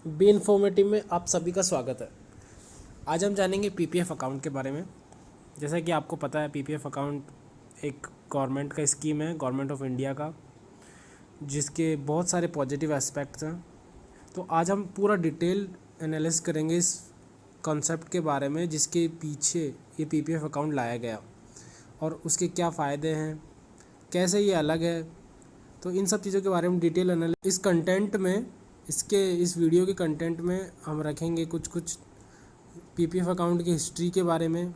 B informative में आप सभी का स्वागत है। आज हम जानेंगे पीपीएफ अकाउंट के बारे में। जैसा कि आपको पता है, पीपीएफ अकाउंट एक गवर्नमेंट का स्कीम है, गवर्नमेंट ऑफ इंडिया का, जिसके बहुत सारे पॉजिटिव एस्पेक्ट्स हैं। तो आज हम पूरा डिटेल एनालिसिस करेंगे इस कॉन्सेप्ट के बारे में, जिसके पीछे ये पीपीएफ अकाउंट लाया गया और उसके क्या फ़ायदे हैं, कैसे ये अलग है। तो इन सब चीज़ों के बारे में डिटेल एनालिसिस इस कंटेंट में, इस वीडियो के कंटेंट में हम रखेंगे कुछ पीपीएफ अकाउंट की हिस्ट्री के बारे में,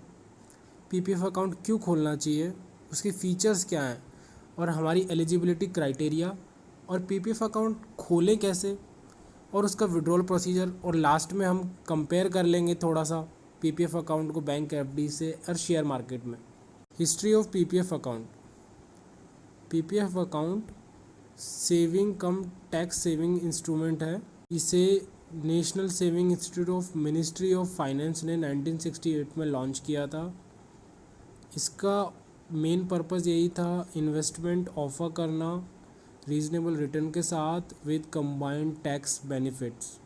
पीपीएफ अकाउंट क्यों खोलना चाहिए, उसके फीचर्स क्या हैं और हमारी एलिजिबिलिटी क्राइटेरिया, और पीपीएफ अकाउंट खोलें कैसे और उसका विड्रॉल प्रोसीजर। और लास्ट में हम कंपेयर कर लेंगे थोड़ा सा पीपीएफ अकाउंट को बैंक एफडी से और शेयर मार्केट में। History of PPF account. PPF account saving come tax saving instrument है। इसे national saving institute of ministry of finance ने 1968 में लॉन्च किया था। इसका मेन पर्पज़ यही था, इन्वेस्टमेंट ऑफर करना रीजनेबल रिटर्न के साथ with combined tax benefits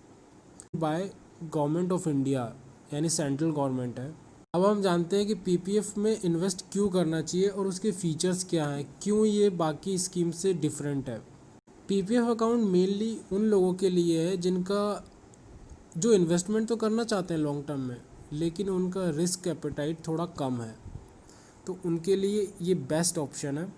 by government of India, यानी सेंट्रल गवर्नमेंट है। अब हम जानते हैं कि पीपीएफ में इन्वेस्ट क्यों करना चाहिए और उसके फीचर्स क्या हैं, क्यों ये बाकी स्कीम से डिफरेंट है। पीपीएफ अकाउंट मेनली उन लोगों के लिए है जिनका जो इन्वेस्टमेंट तो करना चाहते हैं लॉन्ग टर्म में, लेकिन उनका रिस्क एपेटाइट थोड़ा कम है, तो उनके लिए ये बेस्ट ऑप्शन है।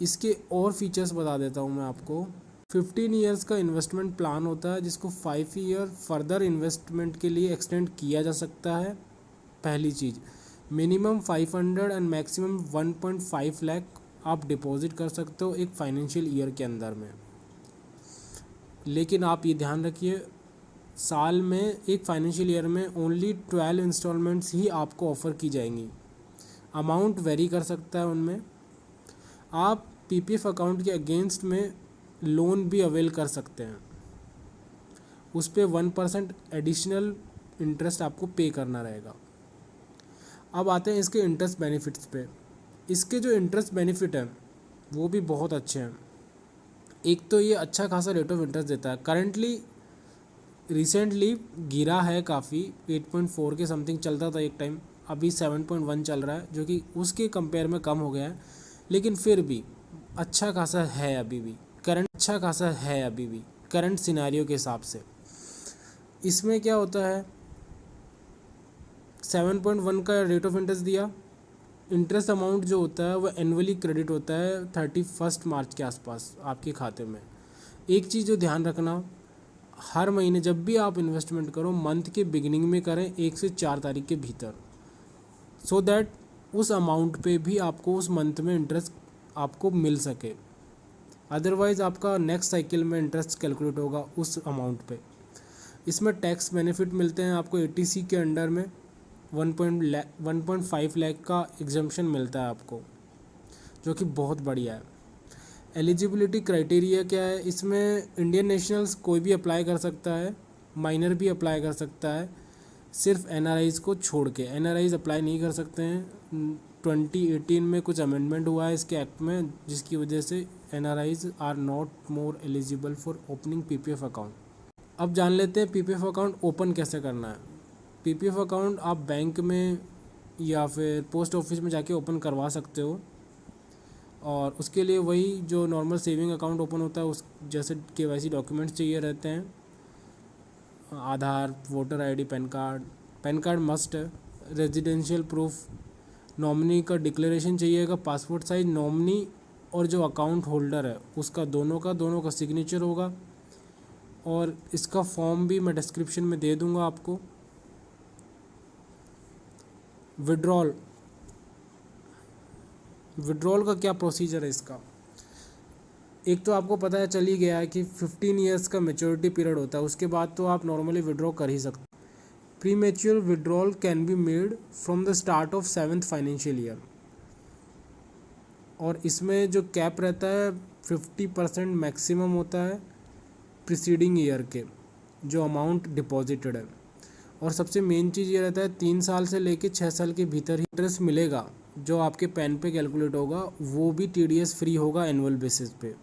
इसके और फीचर्स बता देता हूँ मैं आपको। 15 ईयर्स का इन्वेस्टमेंट प्लान होता है, जिसको 5 ईयर फर्दर इन्वेस्टमेंट के लिए एक्सटेंड किया जा सकता है। पहली चीज़, मिनिमम 500 एंड मैक्सिमम 1.5 लाख आप डिपॉजिट कर सकते हो एक फाइनेंशियल ईयर के अंदर में। लेकिन आप ये ध्यान रखिए, साल में एक फाइनेंशियल ईयर में ओनली 12 इंस्टॉलमेंट्स ही आपको ऑफ़र की जाएंगी। अमाउंट वेरी कर सकता है उनमें। आप पीपीएफ अकाउंट के अगेंस्ट में लोन भी अवेल कर सकते हैं, उस पर 1% एडिशनल इंटरेस्ट आपको पे करना रहेगा। अब आते हैं इसके इंटरेस्ट बेनिफिट्स पे। इसके जो इंटरेस्ट बेनिफिट हैं वो भी बहुत अच्छे हैं। एक तो ये अच्छा खासा रेट ऑफ इंटरेस्ट देता है। करंटली रिसेंटली गिरा है काफ़ी, 8.4 के समथिंग चलता था एक टाइम, अभी 7.1 चल रहा है, जो कि उसके कंपेयर में कम हो गया है, लेकिन फिर भी अच्छा खासा है अभी भी। करंट सिनेरियो के हिसाब से। इसमें क्या होता है, 7.1 का रेट ऑफ इंटरेस्ट दिया। इंटरेस्ट अमाउंट जो होता है वो एनुअली क्रेडिट होता है 31 मार्च के आसपास आपके खाते में। एक चीज़ जो ध्यान रखना, हर महीने जब भी आप इन्वेस्टमेंट करो, मंथ के बिगिनिंग में करें 1 से 4 तारीख के भीतर, सो दैट उस अमाउंट पे भी आपको उस मंथ में इंटरेस्ट आपको मिल सके। अदरवाइज़ आपका नेक्स्ट साइकिल में इंटरेस्ट कैलकुलेट होगा उस अमाउंट पे। इसमें टैक्स बेनिफिट मिलते हैं आपको। 80C के अंडर में 1.5 लाख का एग्जम्पशन मिलता है आपको, जो कि बहुत बढ़िया है। एलिजिबिलिटी क्राइटेरिया क्या है, इसमें इंडियन नेशनल्स कोई भी अप्लाई कर सकता है, माइनर भी अप्लाई कर सकता है, सिर्फ एनआरआईज़ को छोड़ के। एनआरआईज़ अप्लाई नहीं कर सकते हैं। 2018 में कुछ अमेंडमेंट हुआ है इसके एक्ट में, जिसकी वजह से NRIs are not more eligible for opening PPF account. अब जान लेते हैं पीपीएफ अकाउंट ओपन कैसे करना है। पीपीएफ अकाउंट आप बैंक में या फिर पोस्ट ऑफिस में जाके ओपन करवा सकते हो, और उसके लिए वही जो नॉर्मल सेविंग अकाउंट ओपन होता है उस जैसे केवाईसी डॉक्यूमेंट्स चाहिए रहते हैं। Aadhaar, voter ID, PAN card must है। रेजिडेंशियल प्रूफ, नॉमिनी का डिक्लेरेशन चाहिएगा, पासपोर्ट साइज नॉमिनी और जो अकाउंट होल्डर है उसका दोनों का सिग्नेचर होगा। और इसका फॉर्म भी मैं डिस्क्रिप्शन में दे दूंगा आपको। विड्रॉल का क्या प्रोसीजर है इसका। एक तो आपको पता है चल ही गया है कि 15 ईयर्स का मैच्योरिटी पीरियड होता है, उसके बाद तो आप नॉर्मली विड्रॉ कर ही सकते। Premature withdrawal can be made from the start of 7th financial year, और इसमें जो कैप रहता है 50% मैक्सिमम होता है प्रीसीडिंग ईयर के जो अमाउंट डिपॉजिटेड है। और सबसे मेन चीज़ ये रहता है 3 साल से लेके 6 साल के भीतर ही इंटरेस्ट मिलेगा, जो आपके पेन पे कैलकुलेट होगा, वो भी टीडीएस फ्री होगा एनुअल बेसिस पे।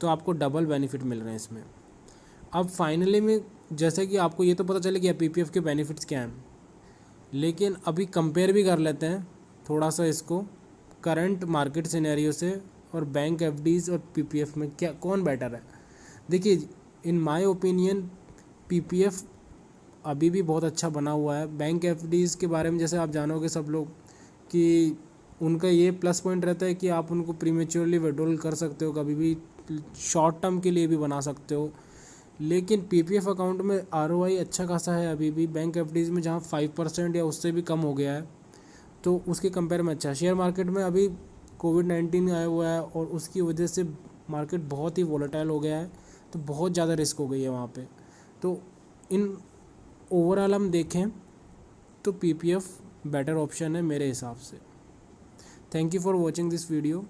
तो आपको डबल बेनिफिट मिल रहे हैं इसमें। अब फाइनली में जैसे कि आपको ये तो पता चले कि पीपीएफ के बेनिफिट्स क्या हैं, लेकिन अभी कंपेयर भी कर लेते हैं थोड़ा सा इसको करंट मार्केट सिनेरियो से, और बैंक एफडीज़ और पीपीएफ में क्या कौन बेटर है। देखिए, इन माय ओपिनियन पीपीएफ अभी भी बहुत अच्छा बना हुआ है। बैंक एफडीज़ के बारे में जैसे आप जानोगे सब लोग कि उनका ये प्लस पॉइंट रहता है कि आप उनको प्रीमेच्योरली विड्रॉल कर सकते हो, कभी भी शॉर्ट टर्म के लिए भी बना सकते हो। लेकिन पीपीएफ अकाउंट में आरओआई अच्छा खासा है अभी भी, बैंक एफडीज़ में जहाँ 5% या उससे भी कम हो गया है, तो उसके कंपेयर में अच्छा है। शेयर मार्केट में अभी कोविड-19 आया हुआ है और उसकी वजह से मार्केट बहुत ही वोलेटाइल हो गया है, तो बहुत ज़्यादा रिस्क हो गई है वहाँ पे। तो इन ओवरऑल हम देखें तो पीपीएफ बेटर ऑप्शन है मेरे हिसाब से। Thank you for watching this video.